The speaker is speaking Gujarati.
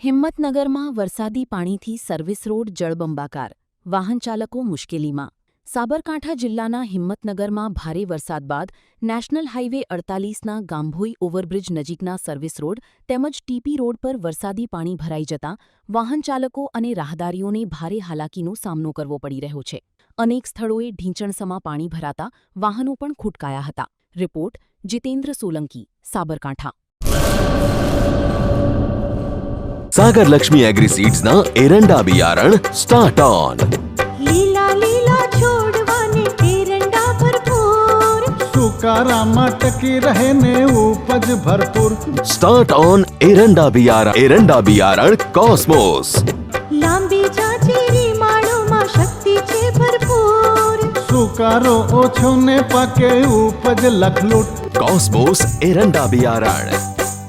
હિંમતનગરમાં વરસાદી પાણીથી સર્વિસ રોડ જળબંબાકાર, વાહન ચાલકો મુશ્કેલીમાં. સાબરકાંઠા જિલ્લાના હિંમતનગરમાં ભારે વરસાદ બાદ નેશનલ હાઇવે 48ના ગાંભોઈ ઓવરબ્રિજ નજીકના સર્વિસ રોડ તેમજ ટીપી રોડ પર વરસાદી પાણી ભરાઈ જતાં વાહન ચાલકો અને રાહદારીઓને ભારે હાલાકીનો સામનો કરવો પડી રહ્યો છે. અનેક સ્થળોએ ઢીંચણસમા પાણી ભરાતા વાહનો પણ ખૂટકાયા હતા. રિપોર્ટ જીતેન્દ્ર સોલંકી, સાબરકાંઠા. सागर लक्ष्मी एग्री सीड्स ना एरंडा बियारण स्टार्ट ऑन. લીલા લીલા છોડવાને એરંડા ભરપૂર, સુકારામાં ટકી રહે ને ઉપજ ભરપૂર. स्टार्ट ऑन एरंडा बियारण कॉस्मोस. લાંબી જાચેરી માળોમાં શક્તિ છે ભરપૂર, સુકારો ઓછો ને પાકે ઉપજ લખલૂટ. कॉस्मोस एरंडा बियारण.